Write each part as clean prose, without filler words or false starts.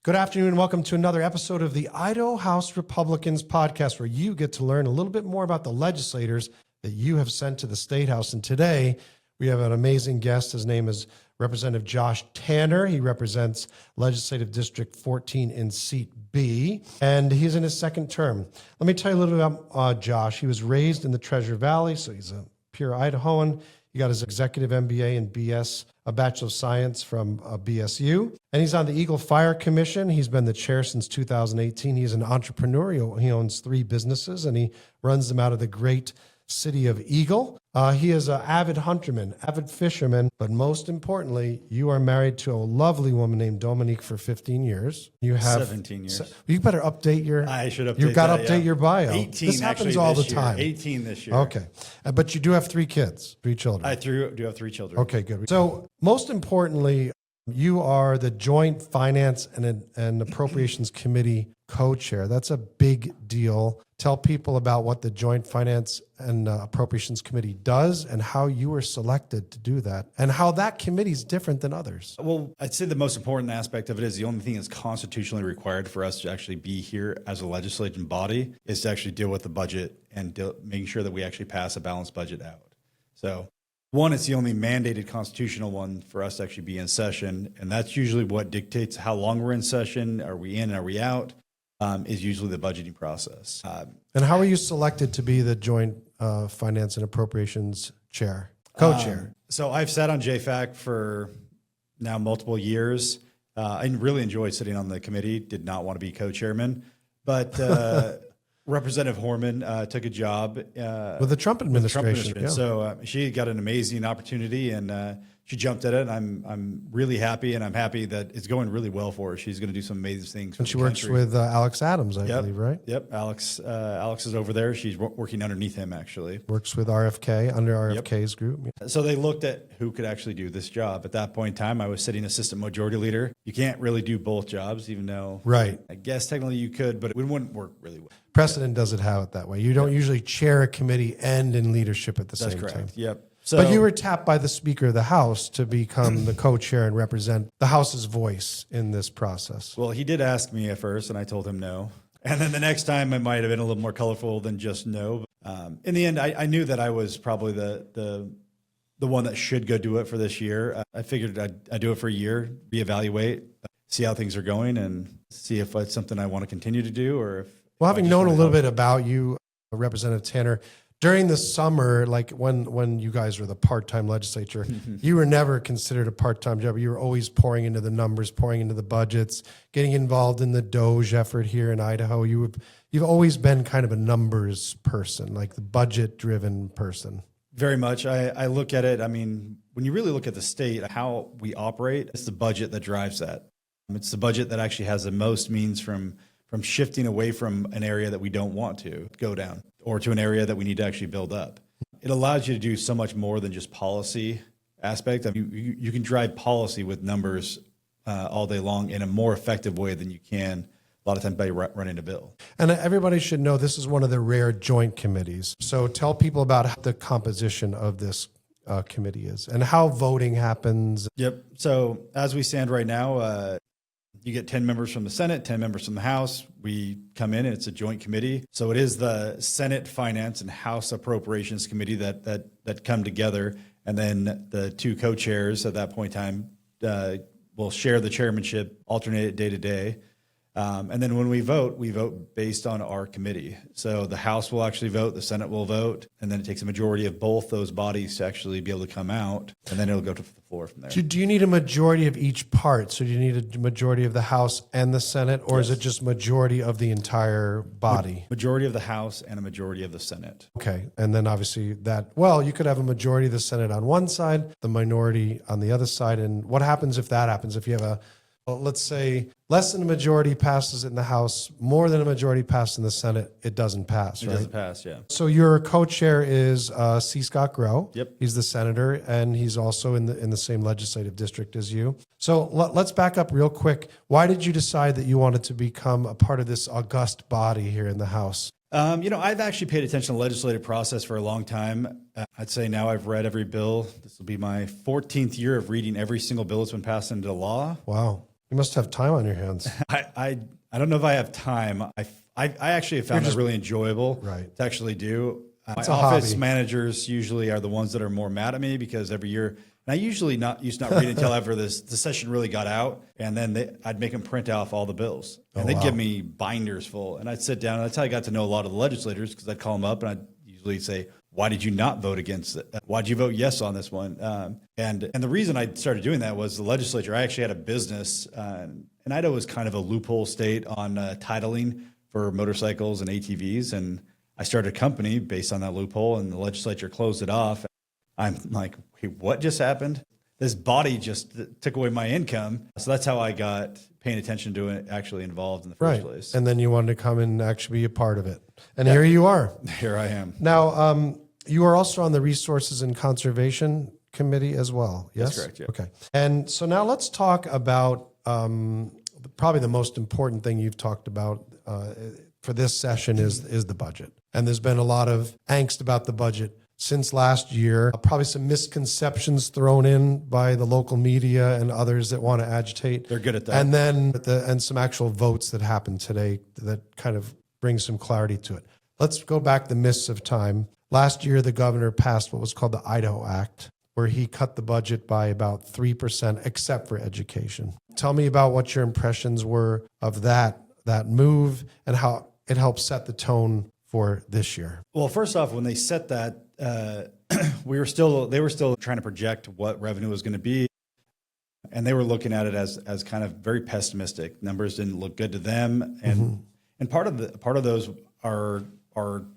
Good afternoon and welcome to another episode of the Idaho House Republicans podcast, where you get to learn a little bit more about the legislators that you have sent to the State House. And today we have an amazing guest. His name is Representative Josh Tanner. He represents Legislative District 14 in Seat B, and he's in his second term. Let me tell you a little bit about Josh. He was raised in the Treasure Valley, so he's a pure Idahoan. He got his executive MBA and BS, a Bachelor of Science from BSU. And he's on the Eagle Fire Commission. He's been the chair since 2018. He's an entrepreneur. He owns 3 businesses, and he runs them out of the great city of Eagle. He is an avid hunterman, avid fisherman, but most importantly, you are married to a lovely woman named Dominique for 15 years. You have 17 years. You better update your. I should update. You've got to that, update your bio. 18. This happens all the time. 18 this year. Okay, but you do have 3 kids, 3 children. I do have 3 children. Okay, good. So most importantly, you are the Joint Finance and Appropriations Committee co-chair. That's a big deal. Tell people about what the Joint Finance and Appropriations Committee does and how you were selected to do that and how that committee is different than others. Well, I'd say the most important aspect of it is the only thing that's constitutionally required for us to actually be here as a legislative body is to actually deal with the budget and making sure that we actually pass a balanced budget out. So one, it's the only mandated constitutional one for us to actually be in session. And that's usually what dictates how long we're in session. Are we in? Are we out? Is usually the budgeting process. And how are you selected to be the Joint Finance and Appropriations chair, co-chair? So I've sat on JFAC for now multiple years. I really enjoyed sitting on the committee, did not want to be co-chairman, but Representative Horman took a job with the Trump administration. Yeah. So she got an amazing opportunity and she jumped at it. I'm really happy, and I'm happy that it's going really well for her. She's going to do some amazing things. And she works with Alex Adams, I believe, right? Yep. Alex is over there. She's working underneath him, actually. Works with RFK, under RFK's group. So they looked at who could actually do this job. At that point in time, I was sitting assistant majority leader. You can't really do both jobs, even though I guess technically you could, but it wouldn't work really well. Precedent doesn't have it that way. You don't usually chair a committee and in leadership at the same time. That's correct. Yep. So, but you were tapped by the Speaker of the House to become the co-chair and represent the House's voice in this process. Well, he did ask me at first, and I told him no. And then the next time it might have been a little more colorful than just no. In the end, I knew that I was probably the one that should go do it for this year. I figured I'd do it for a year, reevaluate, see how things are going, and see if it's something I want to continue to do. Or if well, having known a little bit about you, Representative Tanner, during the summer, like when you guys were the part-time legislature, you were never considered a part-time job. You were always pouring into the numbers, pouring into the budgets, getting involved in the DOGE effort here in Idaho. You've always been kind of a numbers person, like the budget-driven person. Very much. I look at it, I mean, when you really look at the state, how we operate, it's the budget that drives that. It's the budget that actually has the most means from shifting away from an area that we don't want to go down or to an area that we need to actually build up. It allows you to do so much more than just policy aspect. I mean, you can drive policy with numbers all day long in a more effective way than you can a lot of times by running a bill. And everybody should know this is one of the rare joint committees. So tell people about how the composition of this committee is and how voting happens. Yep. So as we stand right now, you get 10 members from the Senate, 10 members from the House. We come in and it's a joint committee. So it is the Senate Finance and House Appropriations Committee that come together. And then the 2 co-chairs at that point in time will share the chairmanship, alternate it day to day. And then when we vote based on our committee. So the House will actually vote, the Senate will vote, and then it takes a majority of both those bodies to actually be able to come out, and then it'll go to the floor from there. Do you need a majority of each part? So do you need a majority of the House and the Senate, or is it just majority of the entire body? Majority of the House and a majority of the Senate. Okay, and then obviously you could have a majority of the Senate on one side, the minority on the other side, and what happens if that happens? If you have let's say less than a majority passes in the House, more than a majority passes in the Senate, it doesn't pass, right? It doesn't pass, yeah. So your co-chair is C. Scott Grow. Yep. He's the senator, and he's also in the same legislative district as you. So let's back up real quick. Why did you decide that you wanted to become a part of this august body here in the House? I've actually paid attention to the legislative process for a long time. I'd say now I've read every bill. This will be my 14th year of reading every single bill that's been passed into law. Wow. You must have time on your hands. I don't know if I have time. I actually have found that really enjoyable Right. to actually do. My It's a office hobby. managers usually are the ones that are more mad at me because every year, and I usually used to not read until after the session really got out, and then I'd make them print off all the bills, and they'd give me binders full, and I'd sit down, and that's how I got to know a lot of the legislators because I'd call them up and I'd usually say, "Why did you not vote against it? Why'd you vote yes on this one?" And the reason I started doing that was the legislature. I actually had a business, and Idaho was kind of a loophole state on titling for motorcycles and ATVs, and I started a company based on that loophole, and the legislature closed it off. I'm like, "Hey, what just happened? This body just took away my income." So that's how I got paying attention to it, actually involved in the first place. And then you wanted to come and actually be a part of it. And here you are. Here I am. Now, you are also on the Resources and Conservation Committee as well. Yes? That's correct, yeah. Okay. And so now let's talk about probably the most important thing you've talked about for this session is the budget. And there's been a lot of angst about the budget since last year, probably some misconceptions thrown in by the local media and others that want to agitate. They're good at that. And then and some actual votes that happened today that kind of bring some clarity to it. Let's go back the mists of time. Last year, the governor passed what was called the Idaho Act, where he cut the budget by about 3%, except for education. Tell me about what your impressions were of that move and how it helped set the tone for this year. Well, first off, when they set that, they were still trying to project what revenue was going to be, and they were looking at it as kind of very pessimistic. Numbers didn't look good to them, and part of those are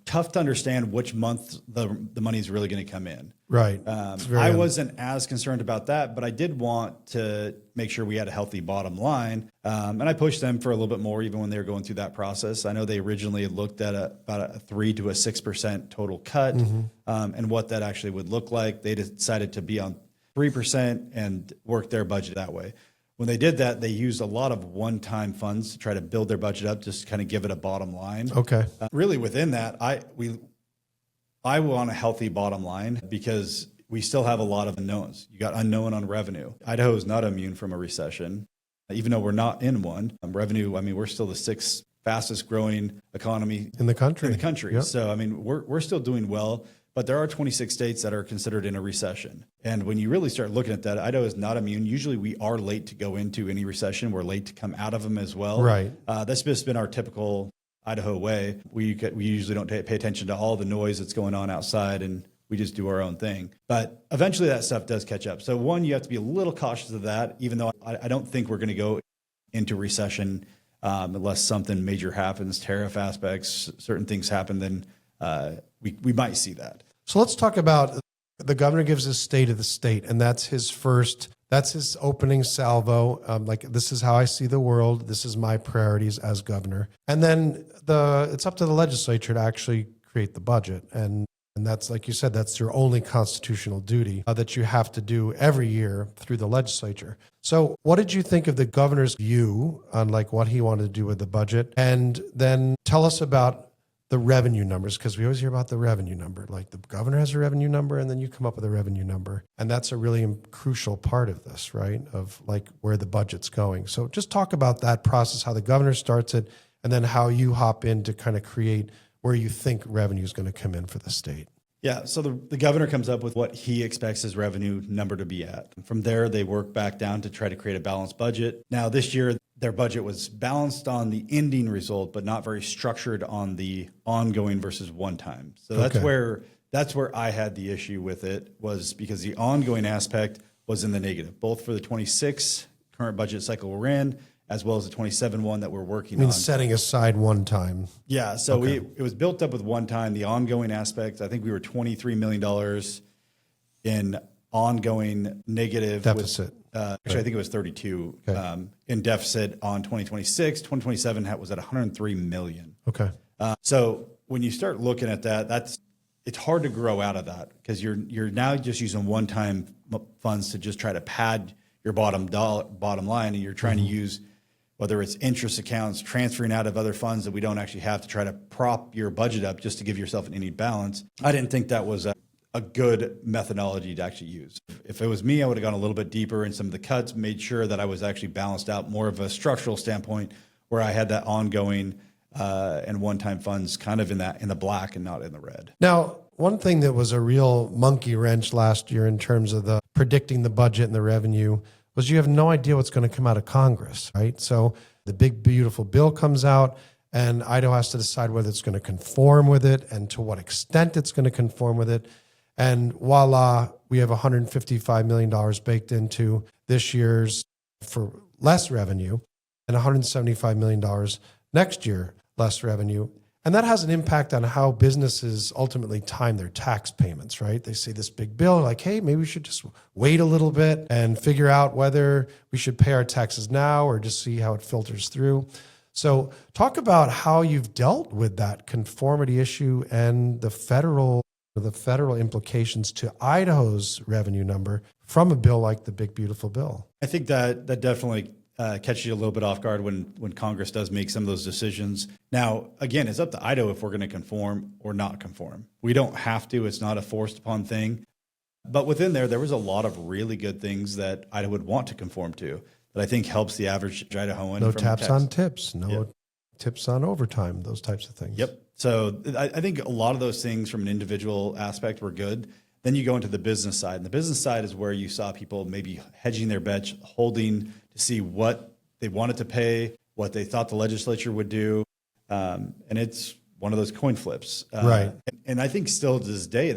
tough to understand which month the money is really going to come in. Right. I wasn't as concerned about that, but I did want to make sure we had a healthy bottom line. And I pushed them for a little bit more, even when they were going through that process. I know they originally looked at about a 3 to 6% total cut, and what that actually would look like. They decided to be on 3% and work their budget that way. When they did that, they used a lot of one-time funds to try to build their budget up, just to kind of give it a bottom line. Okay. Really, within that, I want a healthy bottom line because we still have a lot of unknowns. You got unknown on revenue. Idaho is not immune from a recession, even though we're not in one. Revenue, I mean, we're still the 6th fastest growing economy in the country. Yep. So, I mean, we're still doing well, but there are 26 states that are considered in a recession. And when you really start looking at that, Idaho is not immune. Usually we are late to go into any recession. We're late to come out of them as well. Right. That's just been our typical Idaho way. We usually don't pay attention to all the noise that's going on outside, and we just do our own thing. But eventually that stuff does catch up. So one, you have to be a little cautious of that, even though I don't think we're going to go into recession unless something major happens, tariff aspects, certain things happen, then we might see that. So let's talk about the governor gives his state of the state, and that's his opening salvo. Like, this is how I see the world. This is my priorities as governor. And then it's up to the legislature to actually create the budget. And that's, like you said, that's your only constitutional duty that you have to do every year through the legislature. So what did you think of the governor's view on like what he wanted to do with the budget? And then tell us about the revenue numbers, because we always hear about the revenue number. Like, the governor has a revenue number and then you come up with a revenue number. And that's a really crucial part of this, right? Of like where the budget's going. So just talk about that process, how the governor starts it, and then how you hop in to kind of create where you think revenue is going to come in for the state. Yeah, so the governor comes up with what he expects his revenue number to be at. From there, they work back down to try to create a balanced budget. Now, this year, their budget was balanced on the ending result, but not very structured on the ongoing versus one time. So that's where I had the issue with it, was because the ongoing aspect was in the negative, both for the 26 current budget cycle we're in, as well as the 27 one that we're working on. Setting aside one time. Yeah, so it was built up with one time. The ongoing aspect, I think we were $23 million in ongoing negative deficit. Actually, I think it was 32 in deficit on 2026. 2027 was at 103 million. Okay. So when you start looking at that, it's hard to grow out of that, because you're now just using one-time funds to just try to pad your bottom line, and you're trying to use, whether it's interest accounts, transferring out of other funds that we don't actually have, to try to prop your budget up just to give yourself any balance. I didn't think that was a good methodology to actually use. If it was me, I would have gone a little bit deeper in some of the cuts, made sure that I was actually balanced out more of a structural standpoint where I had that ongoing and one-time funds kind of in the black and not in the red. Now, one thing that was a real monkey wrench last year in terms of the predicting the budget and the revenue was you have no idea what's going to come out of Congress, right? So the big, beautiful bill comes out and Idaho has to decide whether it's going to conform with it and to what extent it's going to conform with it. And voila, we have $155 million baked into this year's for less revenue and $175 million next year less revenue. And that has an impact on how businesses ultimately time their tax payments, right? They see this big bill like, hey, maybe we should just wait a little bit and figure out whether we should pay our taxes now or just see how it filters through. So talk about how you've dealt with that conformity issue and the federal implications to Idaho's revenue number from a bill like the Big Beautiful Bill. I think that definitely catches you a little bit off guard when Congress does make some of those decisions. Now, again, it's up to Idaho if we're going to conform or not conform. We don't have to. It's not a forced upon thing. But within there was a lot of really good things that Idaho would want to conform to that I think helps the average Idahoan. No taps on tips, no tips on overtime, those types of things. Yep. So I think a lot of those things from an individual aspect were good. Then you go into the business side. And the business side is where you saw people maybe hedging their bets, holding to see what they wanted to pay, what they thought the legislature would do. And it's one of those coin flips. Right. And I think still to this day,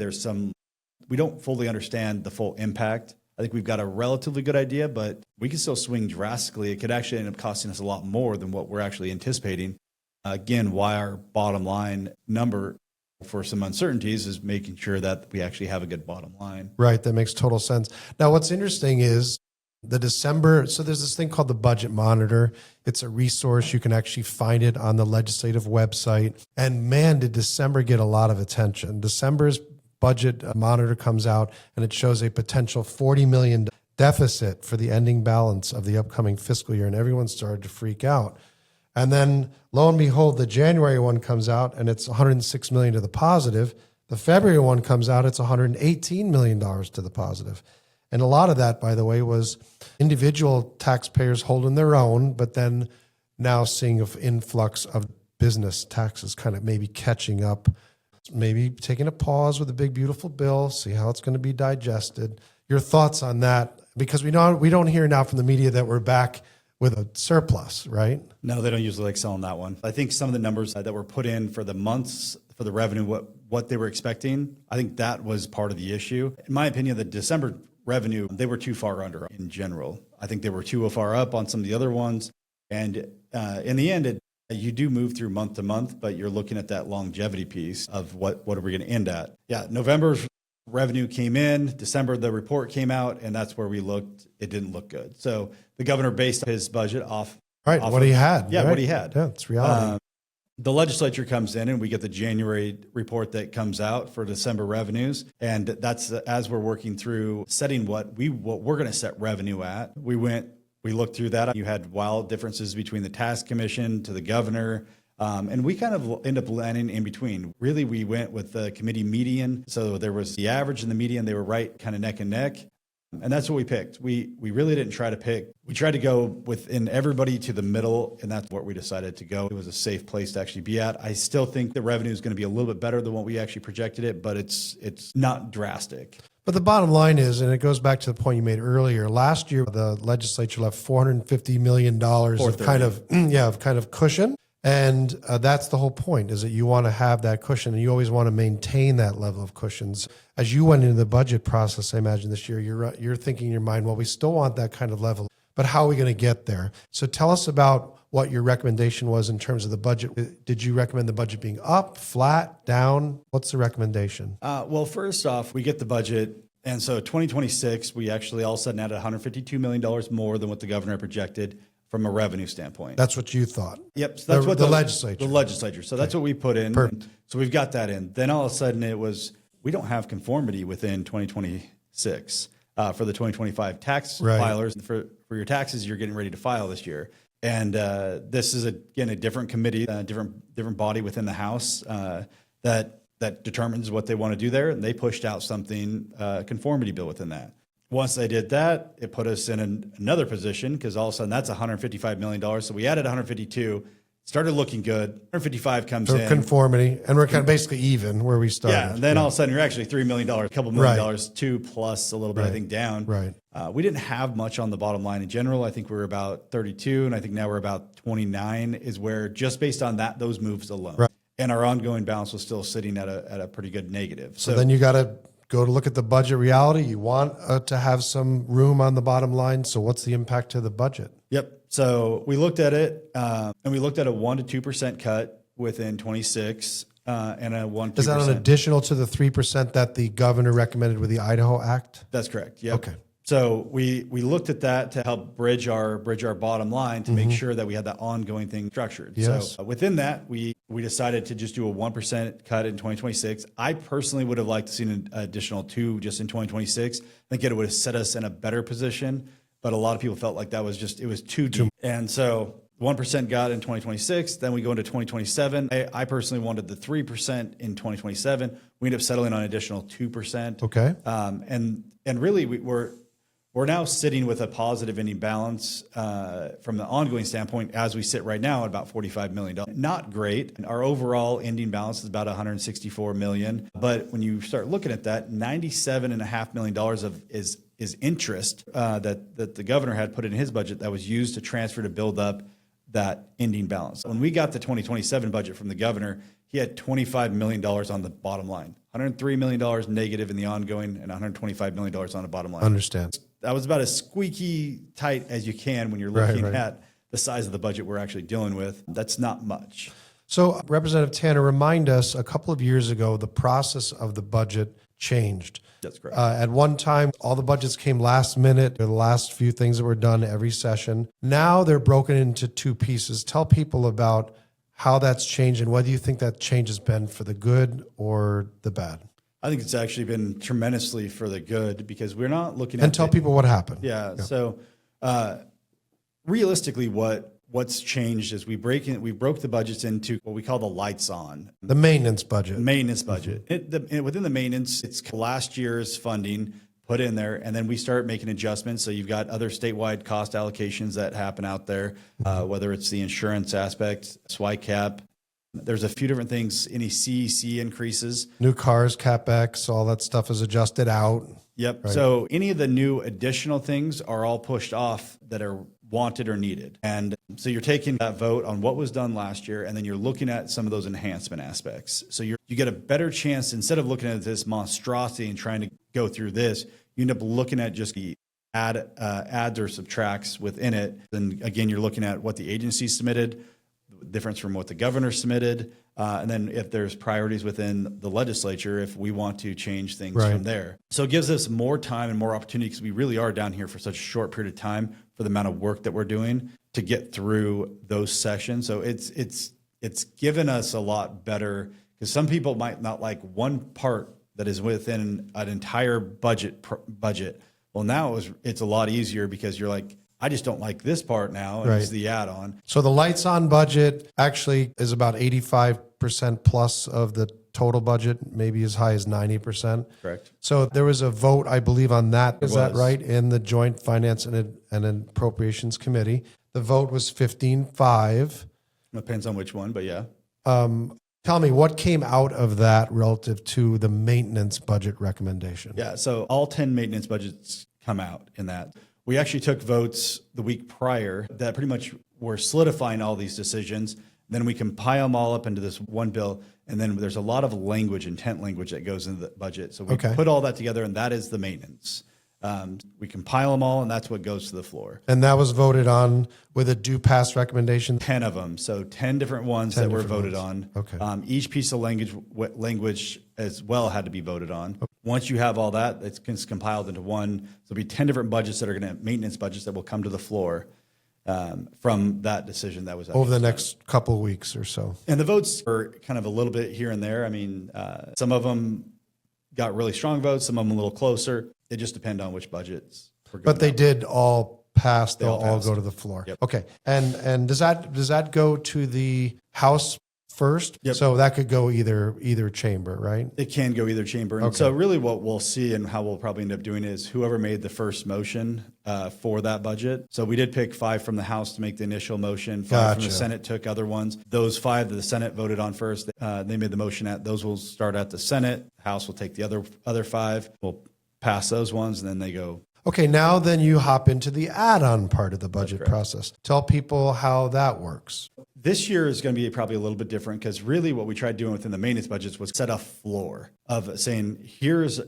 we don't fully understand the full impact. I think we've got a relatively good idea, but we can still swing drastically. It could actually end up costing us a lot more than what we're actually anticipating. Again, why our bottom line number for some uncertainties is making sure that we actually have a good bottom line. Right. That makes total sense. Now, what's interesting is the December, so there's this thing called the Budget Monitor. It's a resource. You can actually find it on the legislative website. And man, did December get a lot of attention. December's Budget Monitor comes out and it shows a potential $40 million deficit for the ending balance of the upcoming fiscal year. And everyone started to freak out. And then lo and behold, the January one comes out and it's $106 million to the positive. The February one comes out, it's $118 million to the positive. And a lot of that, by the way, was individual taxpayers holding their own, but then now seeing an influx of business taxes kind of maybe catching up, maybe taking a pause with the Big Beautiful Bill, see how it's going to be digested. Your thoughts on that? Because we don't hear now from the media that we're back with a surplus, right? No, they don't usually like selling that one. I think some of the numbers that were put in for the months for the revenue, what they were expecting, I think that was part of the issue. In my opinion, the December revenue, they were too far under in general. I think they were too far up on some of the other ones. And in the end, you do move through month to month, but you're looking at that longevity piece of what are we going to end at? Yeah, November's revenue came in, December the report came out, and that's where we looked. It didn't look good. So the governor based his budget off what he had. Yeah, right? what he had. Yeah, it's reality. The legislature comes in and we get the January report that comes out for December revenues. And that's as we're working through setting what we're going to set revenue at. We looked through that. You had wild differences between the tax commission to the governor. And we kind of end up landing in between. Really, we went with the committee median. So there was the average and the median. They were right kind of neck and neck. And that's what we picked. We really didn't try to pick. We tried to go within everybody to the middle, and that's what we decided to go. It was a safe place to actually be at. I still think the revenue is going to be a little bit better than what we actually projected it, but it's not drastic. But the bottom line is, and it goes back to the point you made earlier, last year the legislature left $450 million of kind of cushion. And that's the whole point, is that you want to have that cushion and you always want to maintain that level of cushions. As you went into the budget process, I imagine this year, you're thinking in your mind, well, we still want that kind of level, but how are we going to get there? So tell us about what your recommendation was in terms of the budget. Did you recommend the budget being up, flat, down? What's the recommendation? Well, first off, we get the budget. And so 2026, we actually all of a sudden added $152 million more than what the governor projected from a revenue standpoint. That's what you thought. Yep. So that's what the legislature. The legislature. So that's what we put in. Perfect. So we've got that in. Then all of a sudden we don't have conformity within 2026 for the 2025 tax filers. For your taxes you're getting ready to file this year. And this is, again, a different committee, different body within the House that determines what they want to do there. And they pushed out something, conformity bill within that. Once they did that, it put us in another position because all of a sudden that's $155 million. So we added 152, started looking good. 155 comes So in. conformity, and we're kind of basically even where we started. Yeah, and then all of a sudden you're actually $3 million, a couple million dollars, two plus a little bit, I think, down. Right. We didn't have much on the bottom line in general. I think we were about 32, and I think now we're about 29 is where just based on those moves alone. Right. And our ongoing balance was still sitting at a pretty good negative. So then you got to go to look at the budget reality. You want to have some room on the bottom line. So what's the impact to the budget? Yep. So we looked at it, and we looked at a 1% to 2% cut within 26, and a 1%. Is that an additional to the 3% that the governor recommended with the Idaho Act? That's correct. Yep. Okay. So we looked at that to help bridge our bottom line to make sure that we had that ongoing thing structured. Yes. So within that, we decided to just do a 1% cut in 2026. I personally would have liked to see an additional 2 just in 2026. I think it would have set us in a better position, but a lot of people felt like it was too deep. And so 1% got in 2026. Then we go into 2027. I personally wanted the 3% in 2027. We ended up settling on an additional 2%. Okay. And really we're now sitting with a positive ending balance from the ongoing standpoint as we sit right now at about $45 million. Not great. Our overall ending balance is about $164 million. But when you start looking at that, $97.5 million is interest that the governor had put in his budget that was used to transfer to build up that ending balance. When we got the 2027 budget from the governor, he had $25 million on the bottom line, $103 million negative in the ongoing, and $125 million on the bottom line. Understand. That was about as squeaky tight as you can when you're looking at the size of the budget we're actually dealing with. That's not much. So Representative Tanner, remind us, a couple of years ago, the process of the budget changed. That's correct. At one time, all the budgets came last minute. They're the last few things that were done every session. Now they're broken into 2 pieces. Tell people about how that's changed and whether you think that change has been for the good or the bad. I think it's actually been tremendously for the good because we're not looking at... And tell people what happened. Yeah. So realistically, what's changed is we broke the budgets into what we call the lights on. The maintenance budget. Maintenance budget. Within the maintenance, it's last year's funding put in there, and then we start making adjustments. So you've got other statewide cost allocations that happen out there, whether it's the insurance aspect, SWICAP. There's a few different things, any CEC increases. New cars, CapEx, all that stuff is adjusted out. Yep. Right. So any of the new additional things are all pushed off that are wanted or needed. And so you're taking that vote on what was done last year, and then you're looking at some of those enhancement aspects. So you get a better chance, instead of looking at this monstrosity and trying to go through this, you end up looking at just the adds or subtracts within it. Then again, you're looking at what the agency submitted, difference from what the governor submitted, and then if there's priorities within the legislature, if we want to change things from there. So it gives us more time and more opportunity because we really are down here for such a short period of time for the amount of work that we're doing to get through those sessions. So it's given us a lot better because some people might not like one part that is within an entire budget. Well, now it's a lot easier because you're like, I just don't like this part now. It's the add-on. So the lights on budget actually is about 85% plus of the total budget, maybe as high as 90%. Correct. So there was a vote, I believe, on that. Is that right? In the Joint Finance and Appropriations Committee. The vote was 15-5. Depends on which one, but yeah. Tell me, what came out of that relative to the maintenance budget recommendation? Yeah, so all 10 maintenance budgets come out in that. We actually took votes the week prior that pretty much were solidifying all these decisions. Then we compile them all up into this one bill. And then there's a lot of intent language that goes into the budget. So we put all that together, and that is the maintenance. We compile them all, and that's what goes to the floor. And that was voted on with a due pass recommendation? 10 of them. So 10 different ones that were voted on. Okay. Each piece of language as well had to be voted on. Okay. Once you have all that, it's compiled into one. So there'll be 10 different budgets that are going to maintenance budgets that will come to the floor from that decision that was over the next couple of weeks or so. And the votes were kind of a little bit here and there. I mean, some of them got really strong votes, some of them a little closer. It just depends on which budgets. But they did all pass. They'll all go to the floor. Yep. Okay. And does that go to the House first. Yep. So that could go either chamber, right? It can go either chamber. And so really what we'll see and how we'll probably end up doing is whoever made the first motion for that budget. So we did pick 5 from the House to make the initial motion. 5 from the Senate took other ones. Those 5 that the Senate voted on first, they made the motion those will start at the Senate. The House will take the other 5. We'll pass those ones and then they go. Okay, now then you hop into the add-on part of the budget process. Tell people how that works. This year is going to be probably a little bit different because really what we tried doing within the maintenance budgets was set a floor of saying, here's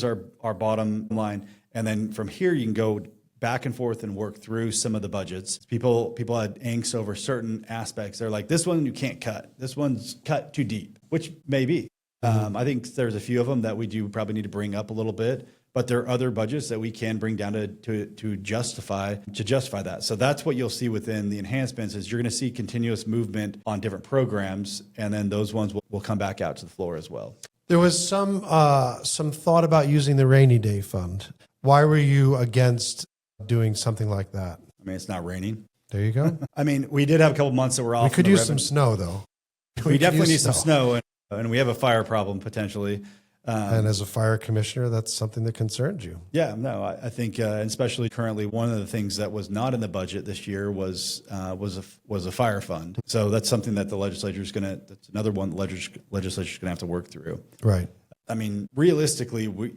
our bottom line. And then from here, you can go back and forth and work through some of the budgets. People had angst over certain aspects. They're like, this one you can't cut. This one's cut too deep, which may be. I think there's a few of them that we do probably need to bring up a little bit. But there are other budgets that we can bring down to justify that. So that's what you'll see within the enhancements is you're going to see continuous movement on different programs, and then those ones will come back out to the floor as well. There was some thought about using the rainy day fund. Why were you against doing something like that? I mean, it's not raining. There you go. I mean, we did have a couple months that were off. We could use some snow, though. We definitely need some snow, and we have a fire problem potentially. And as a fire commissioner, that's something that concerns you. Yeah, no, I think, especially currently, one of the things that was not in the budget this year was a fire fund. So that's something that the legislature is that's another one the legislature is going to have to work through. Right. I mean, realistically, we'll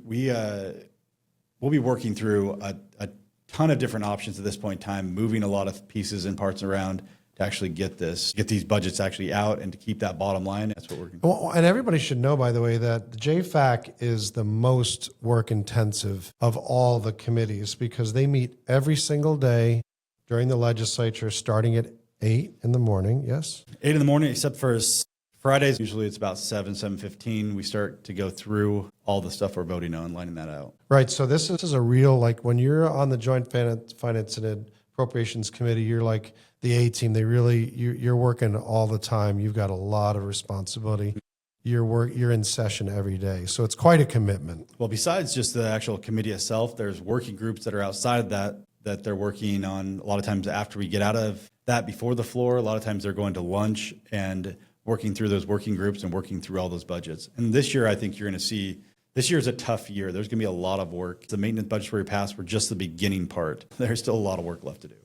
be working through a ton of different options at this point in time, moving a lot of pieces and parts around to actually get these budgets actually out and to keep that bottom line. That's what we're going to do. Well, and everybody should know, by the way, that the JFAC is the most work intensive of all the committees because they meet every single day during the legislature, starting at 8 in the morning. Yes? 8 in the morning, except for Fridays. Usually it's about 7:15. We start to go through all the stuff we're voting on, lining that out. Right. So this is a real, like when you're on the Joint Finance and Appropriations Committee, you're like the A team. You're working all the time. You've got a lot of responsibility. You're in session every day. So it's quite a commitment. Well, besides just the actual committee itself, there's working groups that are outside of that they're working on a lot of times after we get out of that before the floor. A lot of times they're going to lunch and working through those working groups and working through all those budgets. And this year, I think you're going to see, this year is a tough year. There's going to be a lot of work. The maintenance budgets we passed were just the beginning part. There's still a lot of work left to do.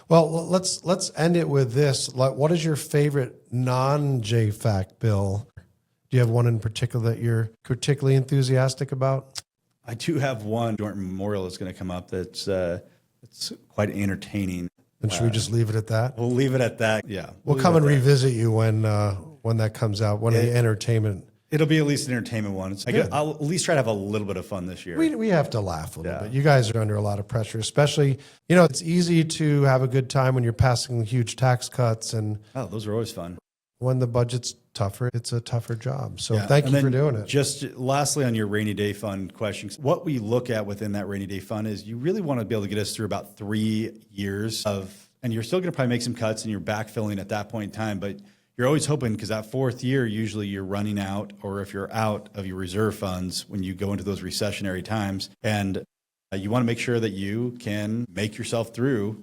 Well, let's end it with this. What is your favorite non-JFAC bill? Do you have one in particular that you're particularly enthusiastic about? I do have one. Joint Memorial is going to come up that's quite entertaining. And should we just leave it at that? We'll leave it at that. Yeah. We'll come and revisit you when that comes out, when the entertainment. It'll be at least an entertainment one. I'll at least try to have a little bit of fun this year. We have to laugh a little bit. You guys are under a lot of pressure, especially, it's easy to have a good time when you're passing huge tax cuts. And those are always fun. When the budget's tougher, it's a tougher job. So thank you for doing it. Just lastly on your rainy day fund questions, what we look at within that rainy day fund is you really want to be able to get us through about 3 years and you're still going to probably make some cuts and you're backfilling at that point in time, but you're always hoping because that 4th year, usually you're running out, or if you're out of your reserve funds when you go into those recessionary times, and you want to make sure that you can make yourself through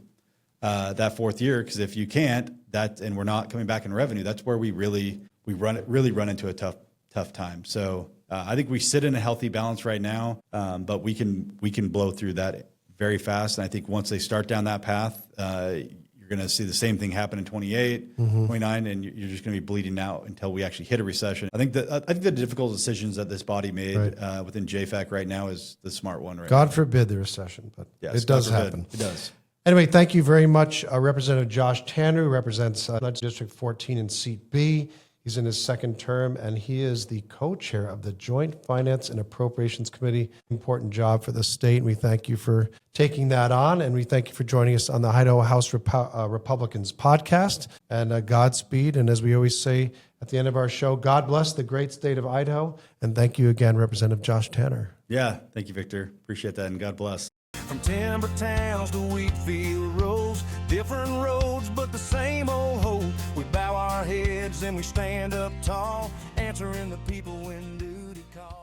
that 4th year. Because if you can't, and we're not coming back in revenue, that's where we really run into a tough time. So I think we sit in a healthy balance right now, but we can blow through that very fast. And I think once they start down that path, you're going to see the same thing happen in 28, 29, and you're just going to be bleeding out until we actually hit a recession. I think the difficult decisions that this body made within JFAC right now is the smart one. Right. God forbid the recession, but it does happen. It does. Anyway, thank you very much, Representative Josh Tanner, who represents District 14 in Seat B. He's in his 2nd term, and he is the co-chair of the Joint Finance and Appropriations Committee. Important job for the state, and we thank you for taking that on, and we thank you for joining us on the Idaho House Republicans podcast. And Godspeed, and as we always say at the end of our show, God bless the great state of Idaho, and thank you again, Representative Josh Tanner. Yeah, thank you, Victor. Appreciate that, and God bless. From timber towns to wheat field roads, different roads, but the same old hope. We bow our heads and we stand up tall, answering the people when duty calls.